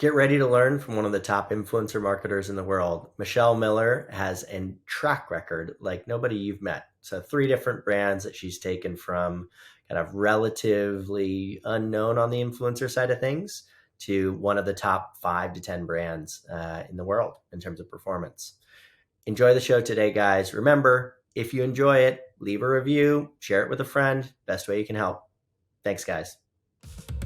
Get ready to learn from one of the top influencer marketers in the world. Michelle Miller has a track record like nobody you've met. So, three different brands that she's taken from kind of relatively unknown on the influencer side of things to one of the top 5 to 10 brands in the world in terms of performance. Enjoy the show today, guys. Remember, if you enjoy it, leave a review, share it with a friend. Best way you can help. Thanks, guys.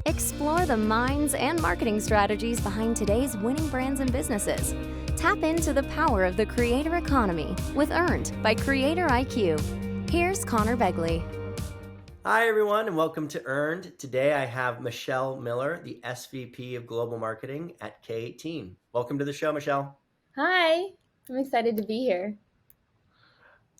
Explore the minds and marketing strategies behind today's winning brands and businesses. Tap into the power of the creator economy with Earned by Creator IQ. Here's Conor Begley. Hi, everyone, and welcome to Earned. Today I have Michelle Miller, the SVP of Global Marketing at K18. Welcome to the show, Michelle. Hi, I'm excited to be here.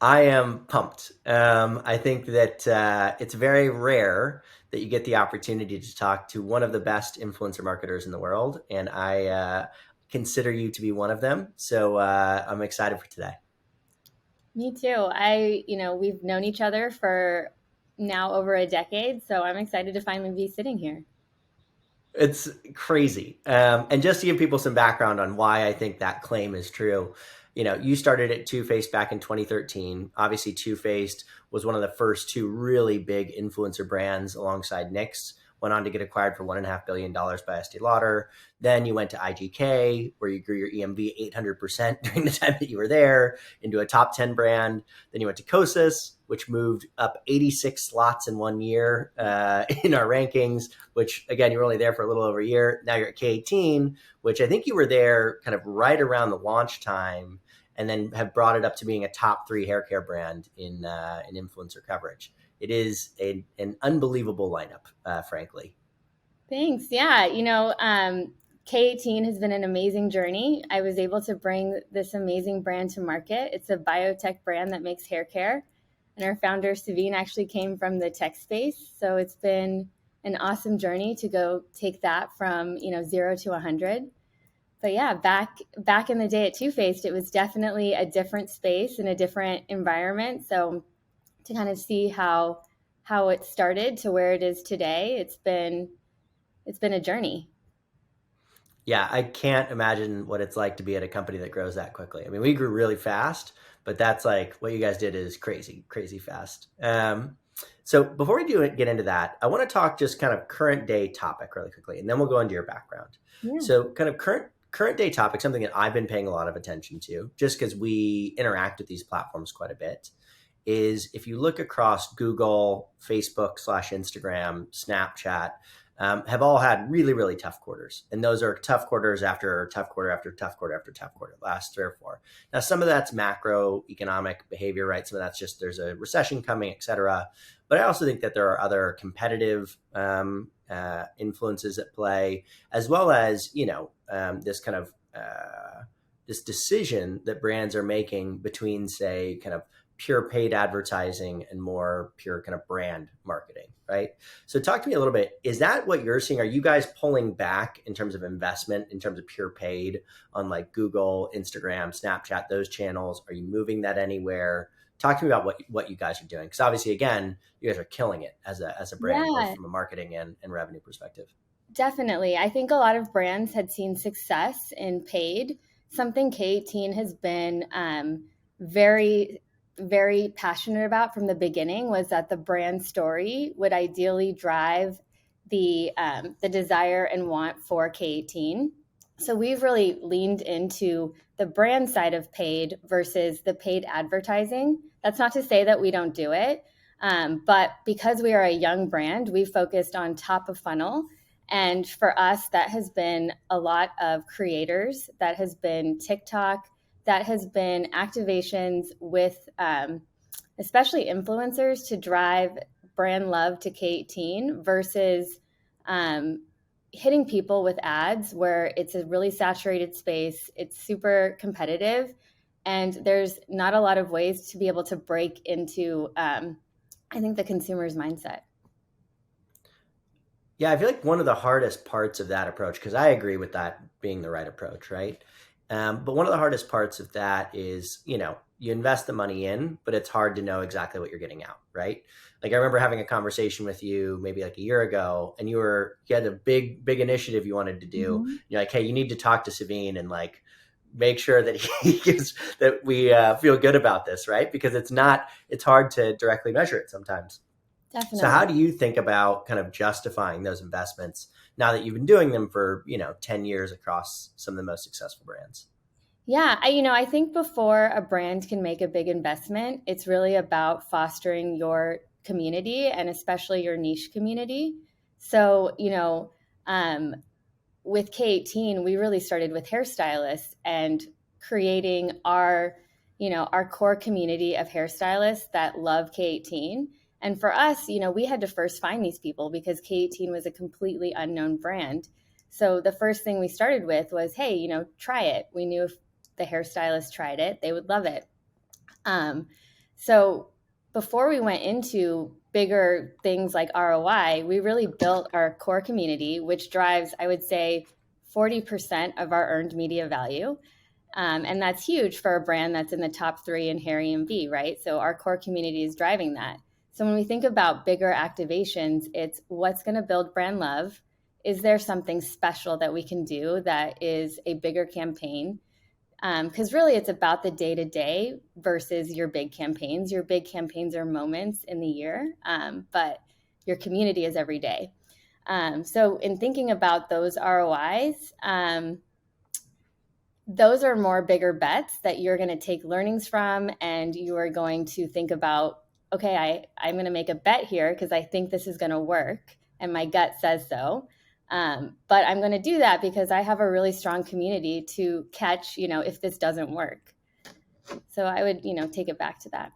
I am pumped. I think that it's very rare that you get the opportunity to talk to one of the best influencer marketers in the world, and I consider you to be one of them. So I'm excited for today. Me too. We've known each other for now over a decade, so I'm excited to finally be sitting here. It's crazy. And just to give people some background on why I think that claim is true, you started at Too Faced back in 2013. Obviously, Too Faced was one of the first two really big influencer brands alongside NYX. Went on to get acquired for $1.5 billion by Estee Lauder. Then you went to IGK, where you grew your EMV 800% during the time that you were there, into a top 10 brand. Then you went to Kosas, which moved up 86 slots in 1 year in our rankings, which, again, you were only there for a little over a year. Now you're at K18, which I think you were there kind of right around the launch time, and then have brought it up to being a top 3 haircare brand in influencer coverage. It is an unbelievable lineup, frankly. Thanks. Yeah, K18 has been an amazing journey. I was able to bring this amazing brand to market. It's a biotech brand that makes hair care. And our founder, Savine, actually came from the tech space. So it's been an awesome journey to go take that from, 0 to 100. But yeah, back in the day at Too Faced, it was definitely a different space and a different environment. So to kind of see how it started to where it is today, it's been a journey. Yeah, I can't imagine what it's like to be at a company that grows that quickly. I mean, we grew really fast, but that's like what you guys did is crazy, crazy fast. So before we get into that, I want to talk just kind of current day topic really quickly, and then we'll go into your background. Yeah. So kind of current day topic, something that I've been paying a lot of attention to, just because we interact with these platforms quite a bit, is if you look across Google, Facebook/Instagram, Snapchat, have all had really, really tough quarters. And those are tough quarters after tough quarter after tough quarter after tough quarter, last 3 or 4. Now, some of that's macroeconomic behavior, right? Some of that's just there's a recession coming, et cetera. But I also think that there are other competitive influences at play, as well as, this kind of this decision that brands are making between, say, kind of pure paid advertising and more pure kind of brand marketing, right? So talk to me a little bit. Is that what you're seeing? Are you guys pulling back in terms of investment, in terms of pure paid on like Google, Instagram, Snapchat, those channels? Are you moving that anywhere? Talk to me about what you guys are doing. Because obviously, again, you guys are killing it as a brand, both from a marketing and revenue perspective. Definitely. I think a lot of brands had seen success in paid. Something K18 has been very, very passionate about from the beginning was that the brand story would ideally drive the desire and want for K18. So we've really leaned into the brand side of paid versus the paid advertising. That's not to say that we don't do it, but because we are a young brand, we focused on top of funnel. And for us, that has been a lot of creators, that has been TikTok, that has been activations with especially influencers to drive brand love to K18 versus hitting people with ads where it's a really saturated space, it's super competitive, and there's not a lot of ways to be able to break into, I think, the consumer's mindset. Yeah, I feel like one of the hardest parts of that approach, because I agree with that being the right approach, right, But one of the hardest parts of that is, you invest the money in, but it's hard to know exactly what you're getting out, right? Like I remember having a conversation with you maybe like a year ago, and you had a big initiative you wanted to do. Mhm. You're like, hey, you need to talk to Savine and like make sure that he gives that we feel good about this, right? Because it's hard to directly measure it sometimes. So how Definitely. do you think about kind of justifying those investments now that you've been doing them for, 10 years across some of the most successful brands? Yeah, I think before a brand can make a big investment, it's really about fostering your community and especially your niche community. So, um, with K18, we really started with hairstylists and creating our core community of hairstylists that love K18. And for us, we had to first find these people because K18 was a completely unknown brand. So the first thing we started with was, hey, try it. We knew if the hairstylist tried it, they would love it. Um, so before we went into bigger things like ROI, we really built our core community, which drives, I would say, 40% of our earned media value. And that's huge for a brand that's in the top three in hair EMV, right? So our core community is driving that. So when we think about bigger activations, it's what's going to build brand love. Is there something special that we can do that is a bigger campaign? Because really it's about the day to day versus your big campaigns. Your big campaigns are moments in the year, but your community is every day. So in thinking about those ROIs, those are more bigger bets that you're going to take learnings from, and you are going to think about, okay, I'm going to make a bet here because I think this is going to work and my gut says so. But I'm going to do that because I have a really strong community to catch, if this doesn't work. So I would, take it back to that.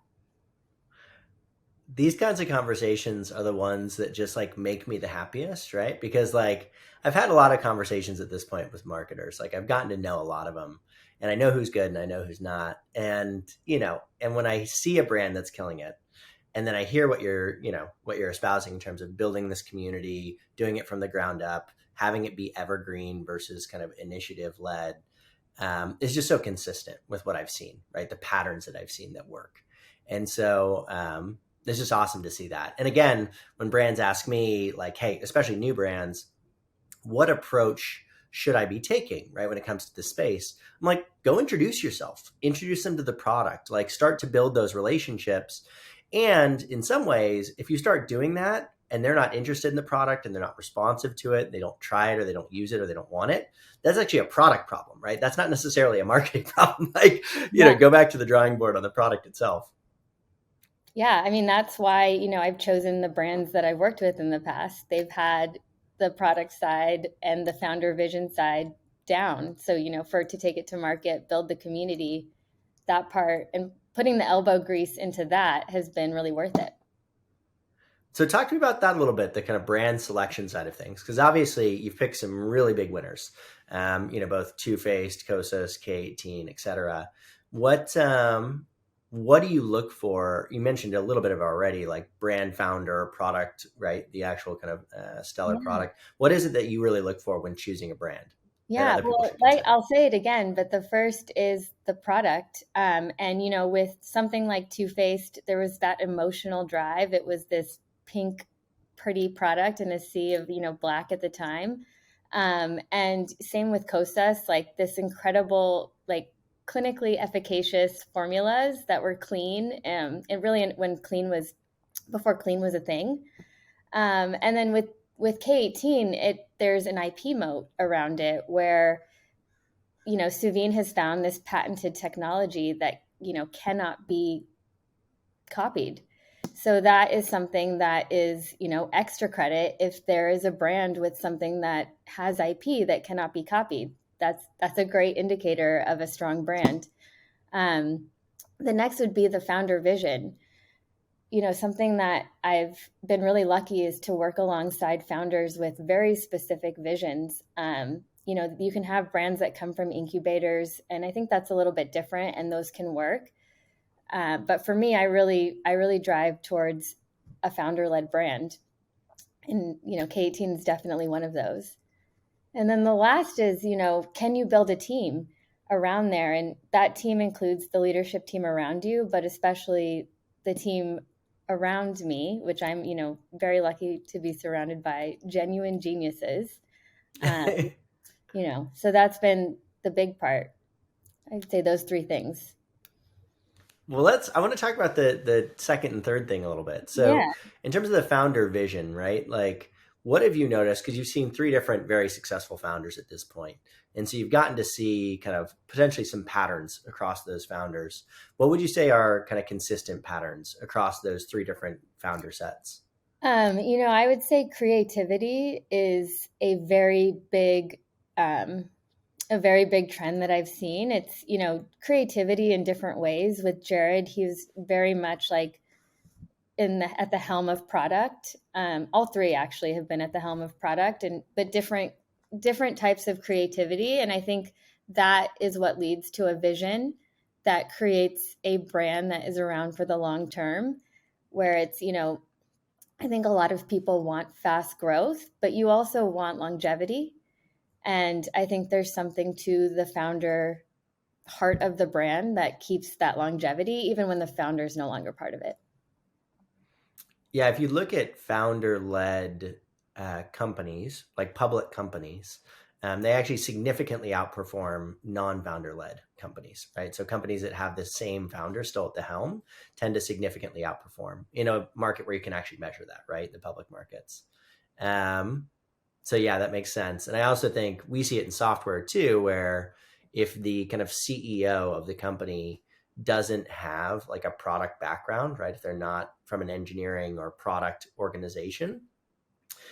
These kinds of conversations are the ones that just like make me the happiest, right? Because like I've had a lot of conversations at this point with marketers. Like I've gotten to know a lot of them, and I know who's good and I know who's not. And, and when I see a brand that's killing it, and then I hear what you're espousing in terms of building this community, doing it from the ground up, having it be evergreen versus kind of initiative led, is just so consistent with what I've seen, right? The patterns that I've seen that work. And so it's just awesome to see that. And again, when brands ask me, like, hey, especially new brands, what approach should I be taking, right, when it comes to the space? I'm like, go introduce yourself, introduce them to the product, like start to build those relationships. And in some ways, if you start doing that and they're not interested in the product and they're not responsive to it, they don't try it or they don't use it or they don't want it, that's actually a product problem, right? That's not necessarily a marketing problem. Like, Yeah. go back to the drawing board on the product itself. Yeah. I mean, that's why, I've chosen the brands that I've worked with in the past. They've had the product side and the founder vision side down. So, to take it to market, build the community, that part and putting the elbow grease into that has been really worth it. So talk to me about that a little bit, the kind of brand selection side of things, because obviously you've picked some really big winners, both Too Faced, Kosas, K18, et cetera. What do you look for? You mentioned a little bit of it already, like brand founder, product, right? The actual kind of stellar Yeah. product. What is it that you really look for when choosing a brand that Yeah, other people well, should like consider? I'll say it again, but the first is the product. And with something like Too Faced, there was that emotional drive. It was this pink, pretty product in a sea of black at the time. And same with Kosas, like this incredible, like clinically efficacious formulas that were clean. And really, when clean was before clean was a thing. And then with K18, there's an IP moat around it where Suveen has found this patented technology that cannot be copied. So that is something that is extra credit if there is a brand with something that has IP that cannot be copied. That's a great indicator of a strong brand. Um, the next would be the founder vision. Something that I've been really lucky is to work alongside founders with very specific visions. You can have brands that come from incubators, and I think that's a little bit different, and those can work. But for me, I really drive towards a founder-led brand, and K18 is definitely one of those. And then the last is, can you build a team around there. And that team includes the leadership team around you, but especially the team around me, which I'm, very lucky to be surrounded by genuine geniuses. Um, so that's been the big part. I'd say those three things. Well, I want to talk about the second and third thing a little bit. So, Yeah. in terms of the founder vision, right? Like, what have you noticed? Because you've seen three different very successful founders at this point, and so you've gotten to see kind of potentially some patterns across those founders. What would you say are kind of consistent patterns across those three different founder sets? I would say creativity is um, a very big trend that I've seen. It's, creativity in different ways. With Jared, he's very much like at the helm of product. All three actually have been at the helm of product, but different types of creativity. And I think that is what leads to a vision that creates a brand that is around for the long term, where it's, I think a lot of people want fast growth, but you also want longevity. And I think there's something to the founder heart of the brand that keeps that longevity, even when the founder is no longer part of it. Yeah, if you look at founder-led companies, like public companies, they actually significantly outperform non-founder-led companies, right? So companies that have the same founder still at the helm tend to significantly outperform in a market where you can actually measure that, right? The public markets. So yeah, that makes sense. And I also think we see it in software too, where if the kind of CEO of the company doesn't have like a product background, right? If they're not from an engineering or product organization,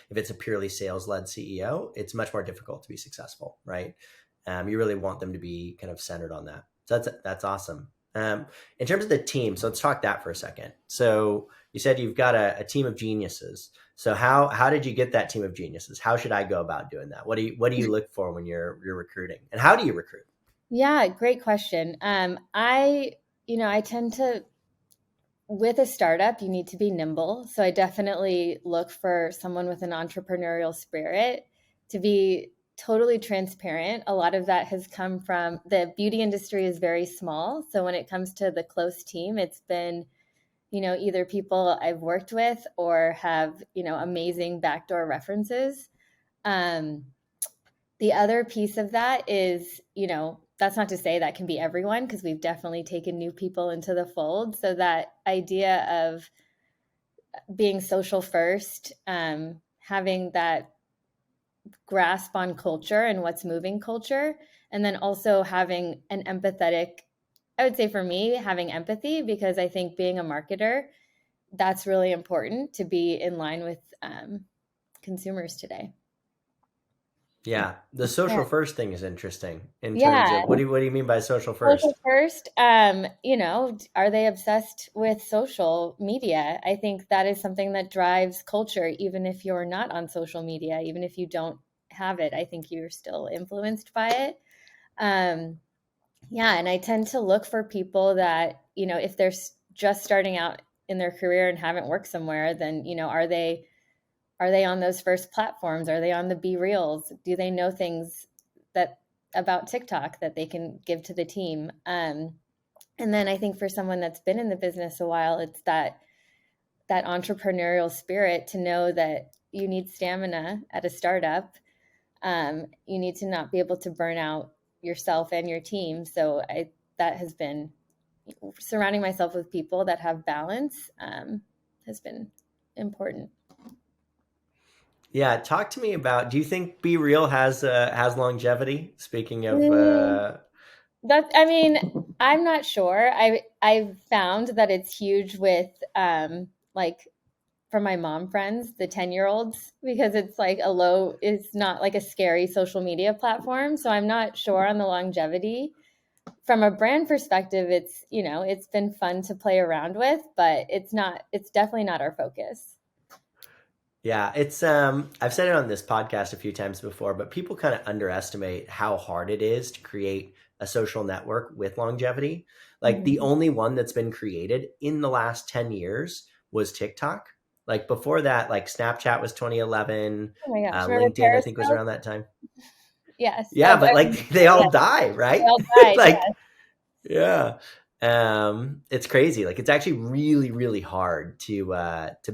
if it's a purely sales led CEO, it's much more difficult to be successful, right? You really want them to be kind of centered on that. So that's awesome. In terms of the team, so let's talk that for a second. So you said you've got a team of geniuses. So how did you get that team of geniuses? How should I go about doing that? What do you look for when you're recruiting, and how do you recruit? Yeah, great question. I tend to, with a startup, you need to be nimble. So I definitely look for someone with an entrepreneurial spirit. To be totally transparent, a lot of that has come from the beauty industry is very small. So when it comes to the close team, it's been, either people I've worked with or have, amazing backdoor references. Um, the other piece of that is, that's not to say that can be everyone, because we've definitely taken new people into the fold. So that idea of being social first, having that grasp on culture and what's moving culture, and then also having an empathetic, I would say for me, having empathy, because I think being a marketer, that's really important to be in line with consumers today. Yeah, the social first thing is interesting in terms Yeah. of what do you mean by social Social first? first, are they obsessed with social media? I think that is something that drives culture, even if you're not on social media, even if you don't have it, I think you're still influenced by it. Um, yeah, and I tend to look for people that, if they're just starting out in their career and haven't worked somewhere, then, are they on those first platforms? Are they on the Be Reals? Do they know things that about TikTok that they can give to the team? And then I think for someone that's been in the business a while, it's that entrepreneurial spirit to know that you need stamina at a startup. You need to not be able to burn out yourself and your team. So that has been surrounding myself with people that have balance has been important. Yeah, talk to me about. Do you think Be Real has longevity? Speaking of, I'm not sure. I've found that it's huge with like from my mom friends, the 10-year-olds, because it's not like a scary social media platform. So I'm not sure on the longevity. From a brand perspective, it's been fun to play around with, but it's definitely not our focus. yeah, it's I've said it on this podcast a few times before, but people kind of underestimate how hard it is to create a social network with longevity. Like the Mhm. only one that's been created in the last 10 years was TikTok. Like before that, like Snapchat was 2011, Oh my gosh, remember LinkedIn I think was Periscope? around that time. Yes. Yeah, Oh, but like they yeah, all die, they right? all died. Like, Yes. yeah. It's crazy. Like it's actually really, really hard to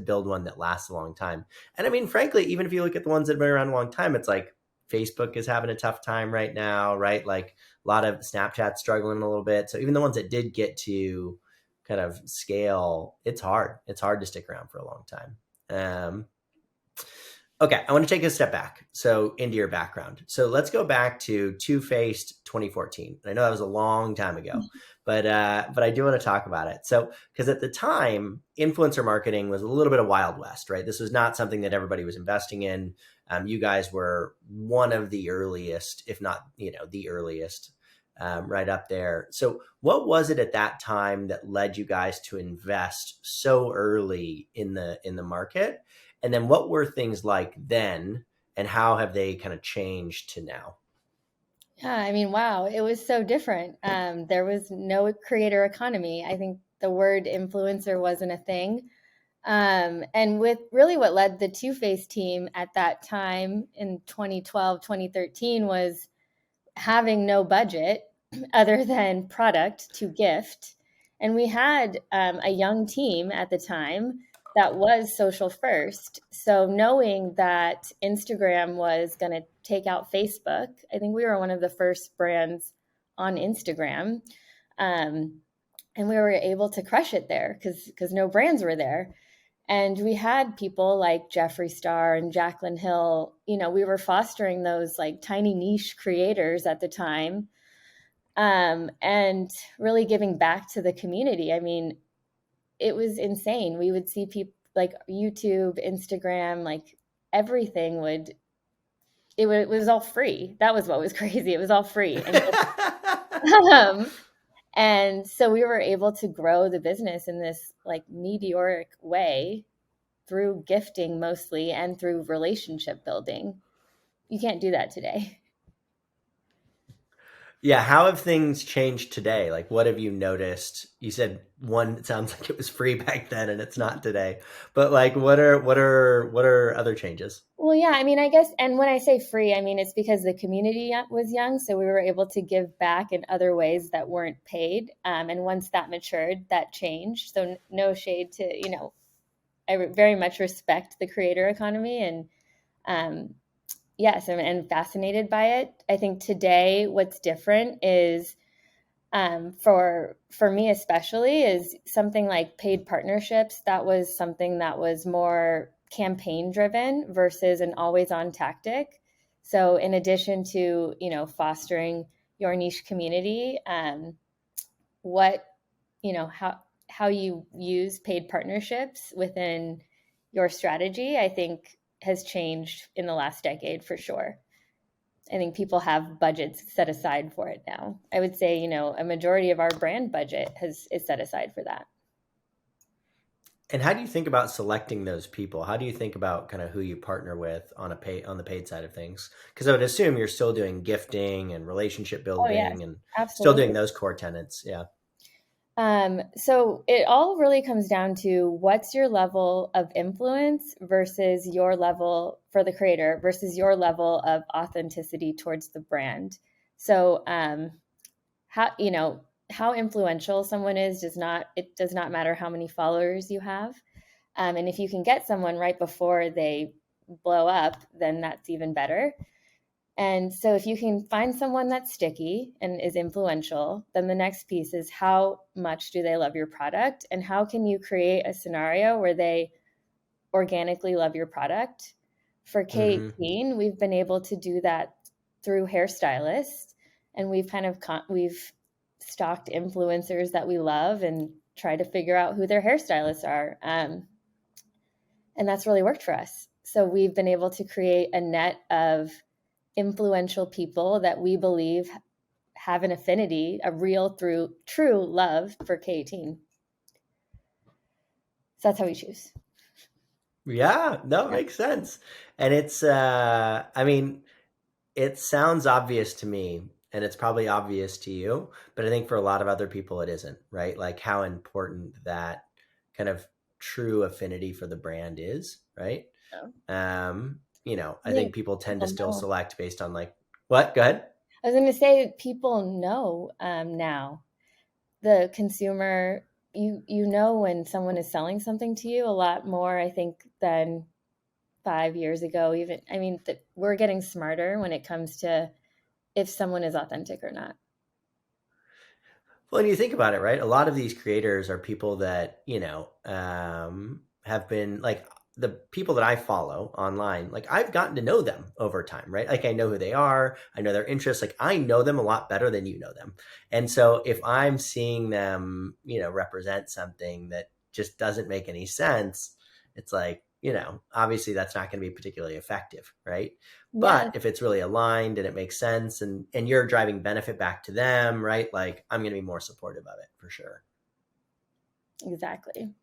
build one that lasts a long time. And I mean, frankly, even if you look at the ones that have been around a long time, it's like Facebook is having a tough time right now, right? Like a lot of Snapchat's struggling a little bit. So even the ones that did get to kind of scale, it's hard. It's hard to stick around for a long time. Um, Okay, I want to take a step back. So into your background. So let's go back to Two Faced 2014. I know that was a long time ago, but I do want to talk about it. So because at the time, influencer marketing was a little bit of Wild West, right? This was not something that everybody was investing in. You guys were one of the earliest, if not the earliest, right up there. So what was it at that time that led you guys to invest so early in the market? And then what were things like then and how have they kind of changed to now? Yeah, I mean, wow, it was so different. There was no creator economy. I think the word influencer wasn't a thing. And with really what led the Two Face team at that time in 2012, 2013 was having no budget other than product to gift. And we had a young team at the time that was social first. So knowing that Instagram was going to take out Facebook, I think we were one of the first brands on Instagram. And we were able to crush it there because no brands were there. And we had people like Jeffree Star and Jaclyn Hill. We were fostering those like tiny niche creators at the time, and really giving back to the community. I mean, it was insane. We would see people like YouTube, Instagram, like everything it was all free. That was what was crazy. It was all free. Um, and so we were able to grow the business in this like meteoric way through gifting mostly and through relationship building. You can't do that today. Yeah, how have things changed today? Like what have you noticed? You said one, it sounds like it was free back then and it's not today. But like what are other changes? Well, yeah, I mean, I guess, and when I say free, I mean, it's because the community was young. So we were able to give back in other ways that weren't paid. And once that matured, that changed. So no shade to, I very much respect the creator economy. And yes, I'm fascinated by it. I think today what's different is for me especially is something like paid partnerships. That was something that was more campaign driven versus an always on tactic. So in addition to fostering your niche community, what how you use paid partnerships within your strategy, I think has changed in the last decade for sure. I think people have budgets set aside for it now. I would say, a majority of our brand budget is set aside for that. And how do you think about selecting those people? How do you think about kind of who you partner with on the paid side of things? Because I would assume you're still doing gifting and relationship Oh yes, building and still doing absolutely. those core tenets. Yeah. So it all really comes down to what's your level of influence versus your level for the creator versus your level of authenticity towards the brand. So how influential someone is does not matter how many followers you have. And if you can get someone right before they blow up, then that's even better. And so if you can find someone that's sticky and is influential, then the next piece is how much do they love your product and how can you create a scenario where they organically love your product? For Mm-hmm. K18, we've been able to do that through hairstylists, and we've stalked influencers that we love and try to figure out who their hairstylists are. And that's really worked for us. So we've been able to create a net of influential people that we believe have an affinity, a real through true love for K18. So that's how we choose. Yeah, no, it Yeah. makes sense. And it's I mean, it sounds obvious to me, and it's probably obvious to you, but I think for a lot of other people it isn't, right? Like how important that kind of true affinity for the brand is, right? So I I think think people tend to people still know. select based on like What? Go ahead. I was going to say people know now. The consumer, you know when someone is selling something to you a lot more, I think, than 5 years ago. Even, I mean, we're getting smarter when it comes to if someone is authentic or not. Well, and you think about it, right? A lot of these creators are people that, have been like the people that I follow online, like I've gotten to know them over time, right? Like I know who they are, I know their interests, like I know them a lot better than you know them. And so if I'm seeing them, represent something that just doesn't make any sense, it's like, obviously that's not going to be particularly effective, right? Yeah, But if it's really aligned and it makes sense and you're driving benefit back to them, right? Like I'm going to be more supportive of it for sure. exactly.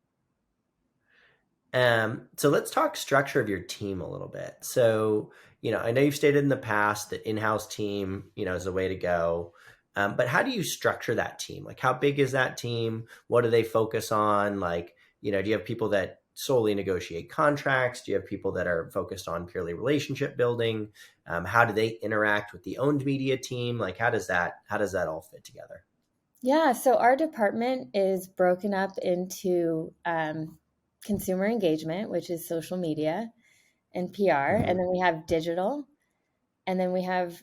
So let's talk structure of your team a little bit. So, I know you've stated in the past that in-house team, is the way to go. But how do you structure that team? Like, how big is that team? What do they focus on? Like, do you have people that solely negotiate contracts? Do you have people that are focused on purely relationship building? How do they interact with the owned media team? Like, how does that all fit together? Yeah, so our department is broken up into consumer engagement, which is social media and PR, and Mm-hmm. then we have digital, and then we have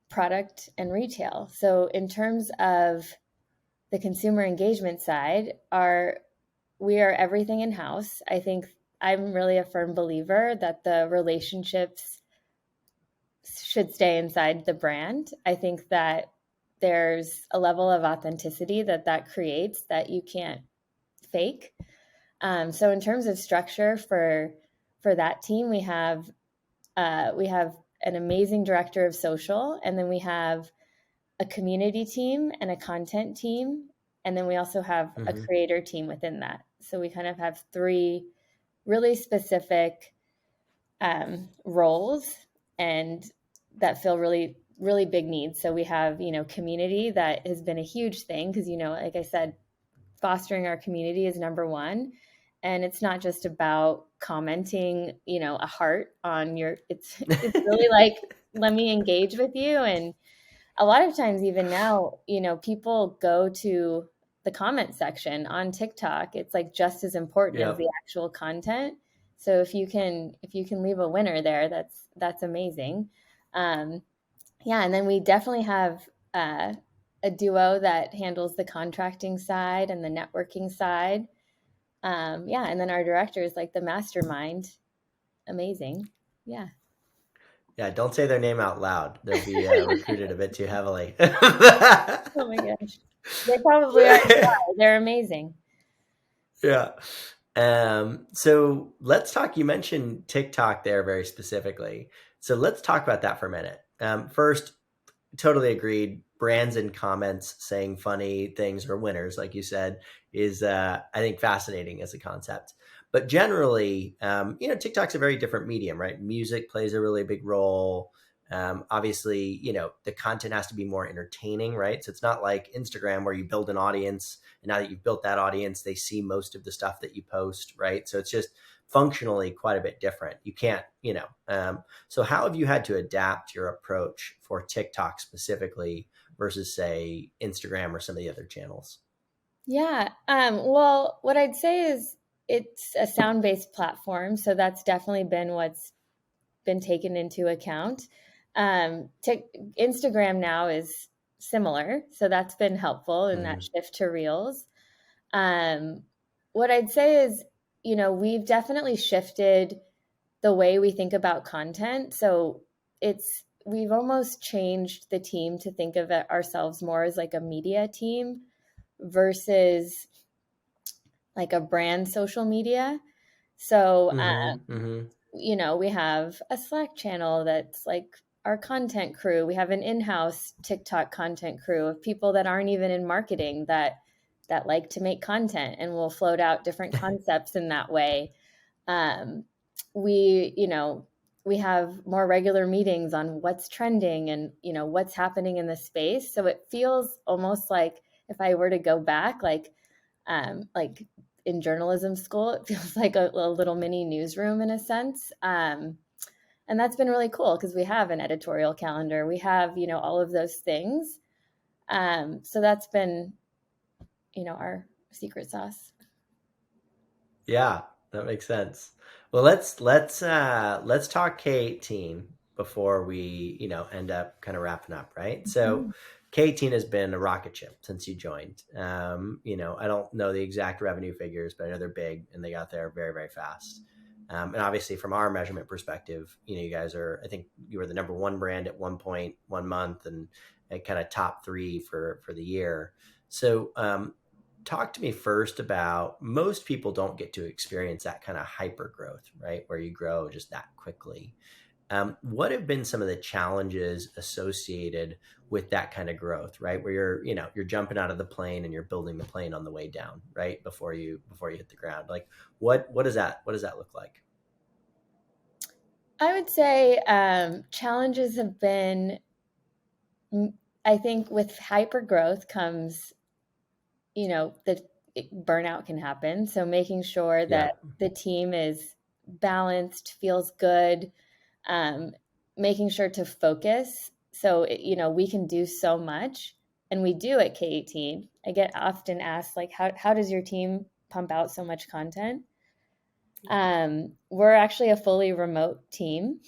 product and retail. So in terms of the consumer engagement side, we are everything in house. I think I'm really a firm believer that the relationships should stay inside the brand. I think that there's a level of authenticity that creates that you can't fake. So in terms of structure for that team, we have an amazing director of social, and then we have a community team and a content team, and then we also have a Mm-hmm. creator team within that. So we kind of have three really specific roles and that fill really really big needs. So we have community that has been a huge thing because like I said, fostering our community is number one. And it's not just about commenting a heart on your it's really like, let me engage with you. And a lot of times, even now, people go to the comment section on TikTok. It's like just as important as Yep. the actual content. So if you can leave a winner there, that's amazing. Um, yeah, and then we definitely have a duo that handles the contracting side and the networking side. Yeah, and then our director is like the mastermind. Amazing. Yeah. Yeah, don't say their name out loud. They'll be recruited a bit too heavily. Oh my gosh. They probably are as well. They're amazing. Yeah. So let's talk. You mentioned TikTok there very specifically. So let's talk about that for a minute. First, totally agreed. Brands and comments saying funny things or winners, like you said, is I think fascinating as a concept. But generally, TikTok's a very different medium, right? Music plays a really big role. Obviously, the content has to be more entertaining, right? So it's not like Instagram where you build an audience, and now that you've built that audience, they see most of the stuff that you post, right? So it's just functionally quite a bit different. You can't, so how have you had to adapt your approach for TikTok specifically versus say Instagram or some of the other channels? Yeah. Well, what I'd say is it's a sound-based platform, so that's definitely been what's been taken into account. Instagram now is similar, so that's been helpful in that Mm-hmm. shift to Reels. Um, what I'd say is, we've definitely shifted the way we think about content. So we've almost changed the team to think of it ourselves more as like a media team versus like a brand social media. So, Mm-hmm. Mm-hmm. we have a Slack channel that's like our content crew. We have an in-house TikTok content crew of people that aren't even in marketing that like to make content, and will float out different concepts in that way. Um, we have more regular meetings on what's trending and what's happening in the space. So it feels almost like if I were to go back, like in journalism school, it feels like a little mini newsroom in a sense. And that's been really cool because we have an editorial calendar. We have, all of those things. So that's been, our secret sauce. Yeah, that makes sense. Well, let's talk K18 before we, end up kind of wrapping up, right? So Mhm. K18 has been a rocket ship since you joined. I don't know the exact revenue figures, but I know they're big and they got there very, very fast. And obviously from our measurement perspective, you guys I think you were the number one brand at one point, 1 month, and kind of top three for the year. So talk to me first about, most people don't get to experience that kind of hyper growth, right? Where you grow just that quickly. What have been some of the challenges associated with that kind of growth, right? Where you're jumping out of the plane and you're building the plane on the way down, right? Before you hit the ground. Like what does that look like? I would say challenges have been, I think with hyper growth comes, the burnout can happen. So making sure Yeah. that the team is balanced, feels good, um, making sure to focus. So, we can do so much, and we do at K18. I get often asked, like, how does your team pump out so much content? We're actually a fully remote team.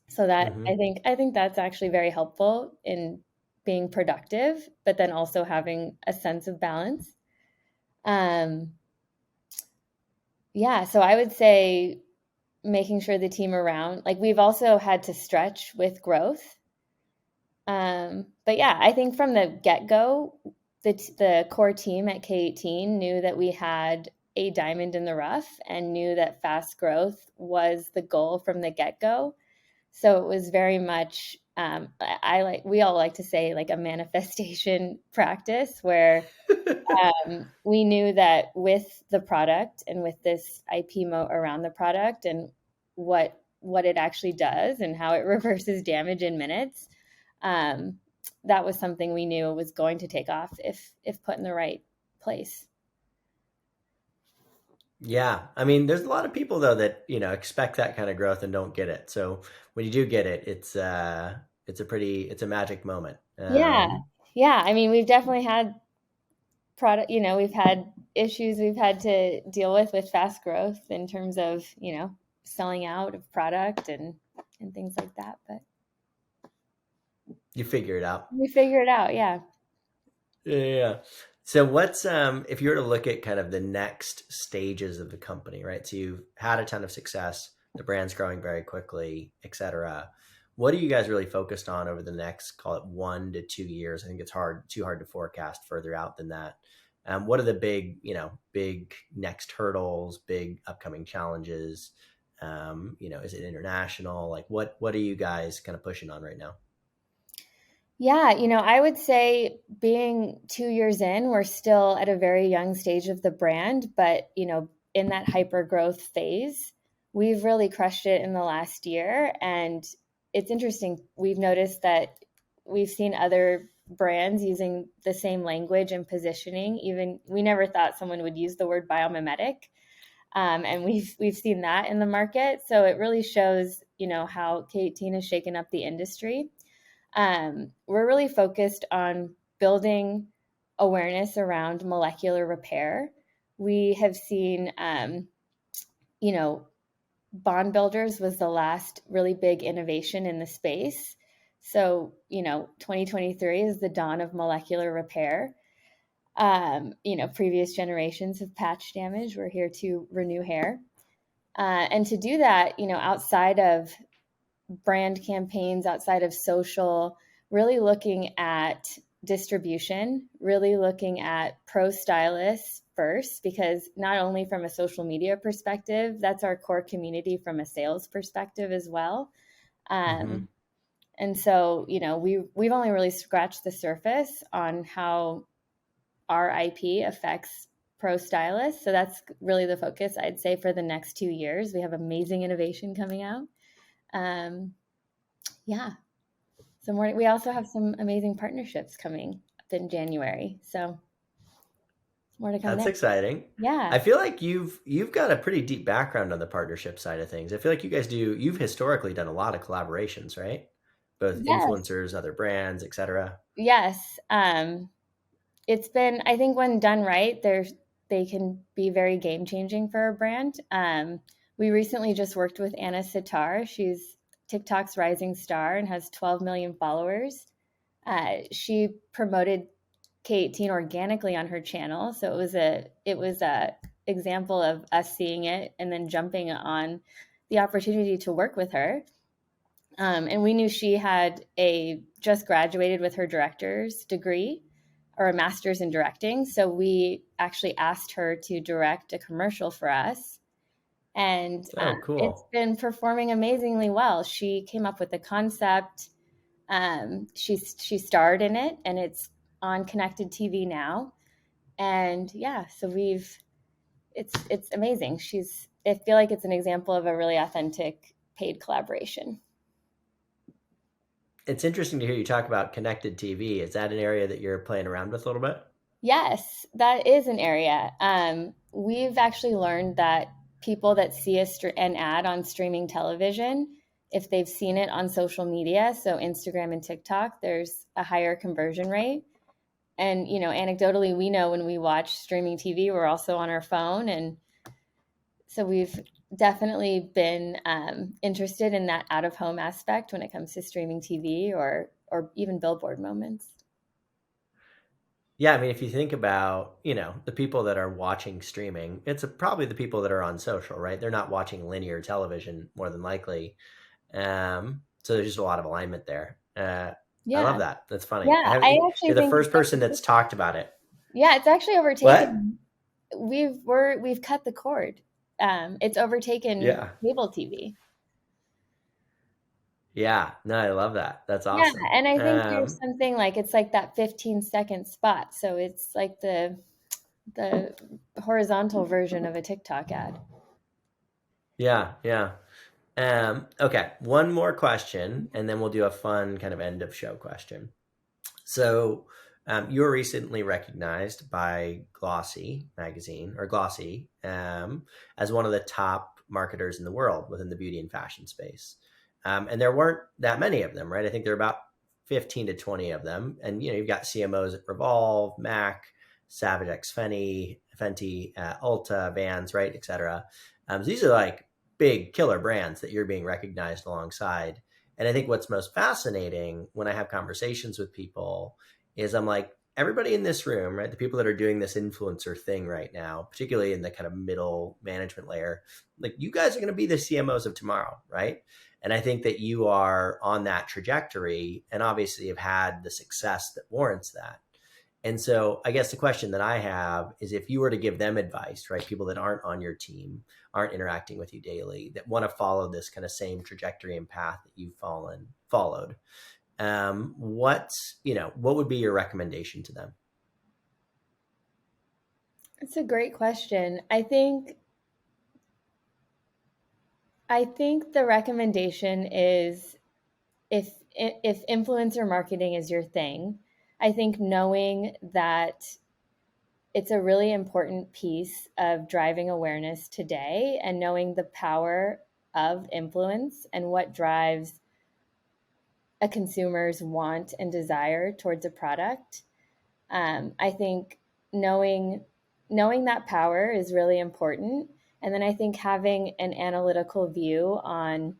So that Mm-hmm. I think that's actually very helpful in being productive, but then also having a sense of balance. Um, yeah, so I would say making sure the team around, like we've also had to stretch with growth. But yeah, I think from the get-go, the core team at K18 knew that we had a diamond in the rough and knew that fast growth was the goal from the get-go. So it was very much, we all like to say, like a manifestation practice where we knew that with the product and with this IP moat around the product and what it actually does and how it reverses damage in minutes, um, that was something we knew was going to take off if put in the right place. Yeah. I mean, there's a lot of people though that, expect that kind of growth and don't get it. So when you do get it, it's a magic moment. Yeah, yeah. I mean, we've definitely had product. We've had issues we've had to deal with fast growth in terms of selling out of product and things like that. But You figure it out. we figure it out. Yeah. Yeah. So what's if you were to look at kind of the next stages of the company, right? So you've had a ton of success, the brand's growing very quickly, et cetera. What are you guys really focused on over the next, call it 1 to 2 years? I think it's too hard to forecast further out than that. What are the big next hurdles, big upcoming challenges? Is it international? Like what are you guys kind of pushing on right now? Yeah, I would say being 2 years in, we're still at a very young stage of the brand, but in that hyper growth phase, we've really crushed it in the last year. And it's interesting. We've noticed that we've seen other brands using the same language and positioning. Even we never thought someone would use the word biomimetic. And we've seen that in the market. So it really shows, how K18 has shaken up the industry. We're really focused on building awareness around molecular repair. We have seen, you know, bond builders was the last really big innovation in the space. So, 2023 is the dawn of molecular repair. Previous generations of patch damage. We're here to renew hair. And to do that, outside of brand campaigns, outside of social, really looking at distribution, really looking at pro stylists first, because not only from a social media perspective, that's our core community from a sales perspective as well. Mm-hmm. And so, we've only really scratched the surface on how our IP affects pro stylists. So that's really the focus, I'd say, for the next 2 years. We have amazing innovation coming out. Yeah. We also have some amazing partnerships coming up in January. So More to come That's there. exciting. Yeah. I feel like you've got a pretty deep background on the partnership side of things. I feel like you've historically done a lot of collaborations, right? Both Yes. influencers, other brands, etc. Yes. It's been, I think when done right, they can be very game changing for a brand. We recently just worked with Anna Sitar. She's TikTok's rising star and has 12 million followers. She promoted K18 organically on her channel, so it was a example of us seeing it and then jumping on the opportunity to work with her. And we knew she had a just graduated with her director's degree or a master's in directing. So we actually asked her to direct a commercial for us. And Oh, it's cool. been performing amazingly well. She came up with the concept. She starred in it, and it's on connected TV now. And yeah, so it's amazing. I feel like it's an example of a really authentic paid collaboration. It's interesting to hear you talk about connected TV. Is that an area that you're playing around with a little bit? Yes, that is an area. We've actually learned that people that see an ad on streaming television, if they've seen it on social media, so Instagram and TikTok, there's a higher conversion rate. And, anecdotally, we know when we watch streaming TV, we're also on our phone. And so we've definitely been interested in that out of home aspect when it comes to streaming TV or even billboard moments. Yeah, I mean, if you think about, the people that are watching streaming, it's probably the people that are on social, right? They're not watching linear television more than likely. So there's just a lot of alignment there. I Yeah. love that. That's funny. Yeah. I actually You're the think first person that's talked about it. yeah, it's actually What? overtaken. We've cut the cord. It's overtaken Yeah. cable TV. Yeah. No, I love that. That's Yeah, awesome. and I think there's something like it's like that 15-second spot. So it's like the horizontal version of a TikTok ad. Yeah. Yeah. Okay. One more question, and then we'll do a fun kind of end of show question. So, you were recently recognized by Glossy magazine or Glossy as one of the top marketers in the world within the beauty and fashion space. And there weren't that many of them, right? I think there are about 15 to 20 of them. And, you've got CMOs at Revolve, MAC, Savage X Fenty, Ulta, Vans, right, et cetera. So these are like big killer brands that you're being recognized alongside. And I think what's most fascinating when I have conversations with people is I'm like, everybody in this room, right? The people that are doing this influencer thing right now, particularly in the kind of middle management layer, like you guys are going to be the CMOs of tomorrow, right? And I think that you are on that trajectory and obviously have had the success that warrants that. And so I guess the question that I have is if you were to give them advice, right? People that aren't on your team, aren't interacting with you daily, that want to follow this kind of same trajectory and path that you've followed. What would be your recommendation to them? It's a great question. I think the recommendation is if influencer marketing is your thing, I think knowing that it's a really important piece of driving awareness today and knowing the power of influence and what drives a consumer's want and desire towards a product. I think knowing that power is really important. And then I think having an analytical view on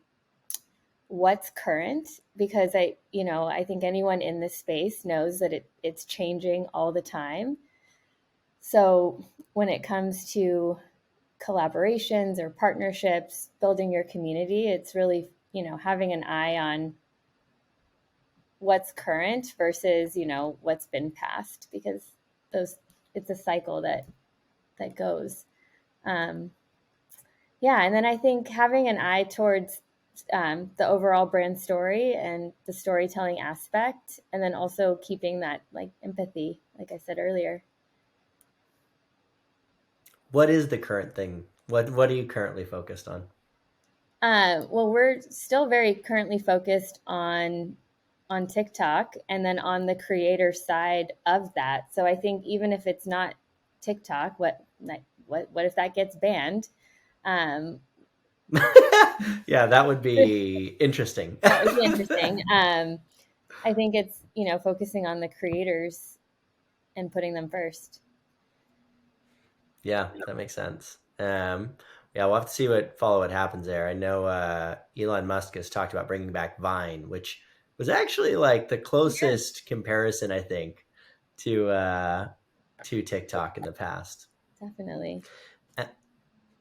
what's current, because I think anyone in this space knows that it's changing all the time. So when it comes to collaborations or partnerships, building your community, it's really, having an eye on what's current versus, what's been past, because it's a cycle that goes. Yeah. And then I think having an eye towards the overall brand story and the storytelling aspect, and then also keeping that like empathy, like I said earlier. What is the current thing? What are you currently focused on? Well, we're still very currently focused on TikTok and then on the creator side of that. So I think even if it's not TikTok. What if that gets banned? Yeah, that would be interesting. That would be interesting. I think it's, focusing on the creators and putting them first. Yeah, that makes sense. Yeah, we'll have to follow what happens there. I know Elon Musk has talked about bringing back Vine, which was actually like the closest comparison, I think, to TikTok in the past. Definitely.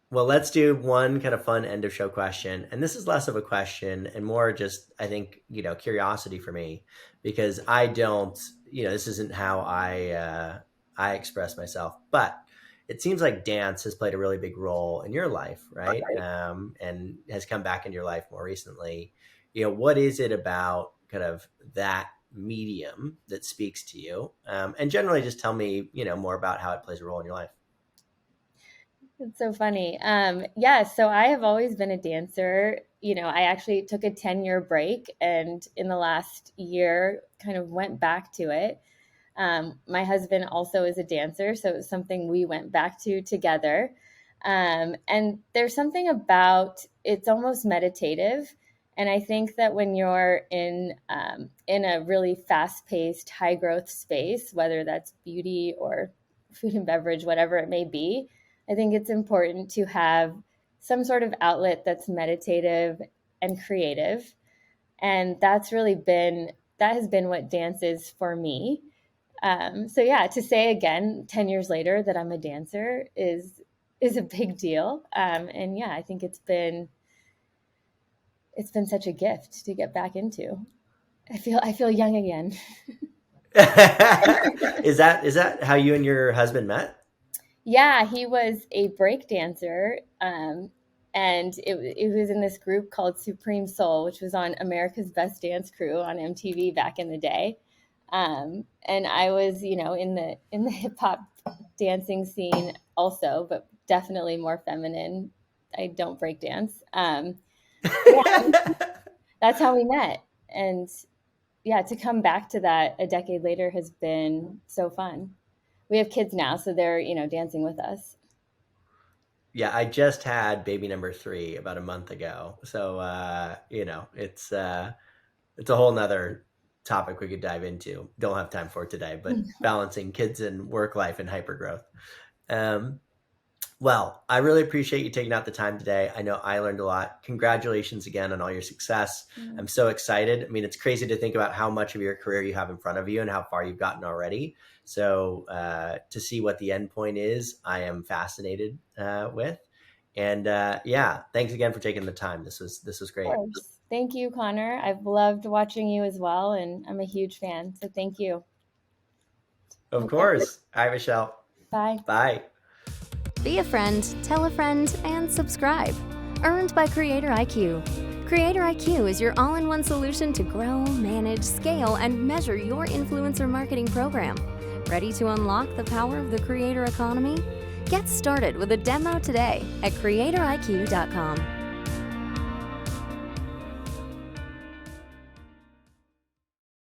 Well, let's do one kind of fun end of show question. And this is less of a question and more just, I think, curiosity for me, because I don't, this isn't how I express myself, but it seems like dance has played a really big role in your life, right? And has come back into your life more recently. What is it about kind of that medium that speaks to you? And generally just tell me, more about how it plays a role in your life. It's so funny. Yeah, so I have always been a dancer. I actually took a 10-year break, and in the last year kind of went back to it. My husband also is a dancer, so it was something we went back to together. And there's something about, it's almost meditative. And I think that when you're in a really fast-paced, high-growth space, whether that's beauty or food and beverage, whatever it may be, I think it's important to have some sort of outlet that's meditative and creative. And that has been what dance is for me. So yeah, to say again, 10 years later that I'm a dancer is a big deal. And yeah, I think it's been such a gift to get back into. I feel young again. Is that how you and your husband met? Yeah, he was a break dancer. And it was in this group called Supreme Soul, which was on America's Best Dance Crew on MTV back in the day. And I was, in the hip hop dancing scene also, but definitely more feminine. I don't break dance. Yeah, that's how we met. And yeah, to come back to that a decade later has been so fun. We have kids now, so they're, dancing with us. Yeah, I just had baby number 3 about a month ago. So, it's a whole nother topic we could dive into. Don't have time for it today, but balancing kids and work life and hypergrowth. Well, I really appreciate you taking out the time today. I know I learned a lot. Congratulations again on all your success. Mm-hmm. I'm so excited. I mean, it's crazy to think about how much of your career you have in front of you and how far you've gotten already. So to see what the end point is, I am fascinated with. And yeah, thanks again for taking the time. This was great. Thank you, Conor. I've loved watching you as well, and I'm a huge fan. So thank you. Of course. All right, Michelle. Bye. Bye. Be a friend, tell a friend, and subscribe. Earned by Creator IQ. Creator IQ is your all-in-one solution to grow, manage, scale, and measure your influencer marketing program. Ready to unlock the power of the creator economy? Get started with a demo today at creatoriq.com.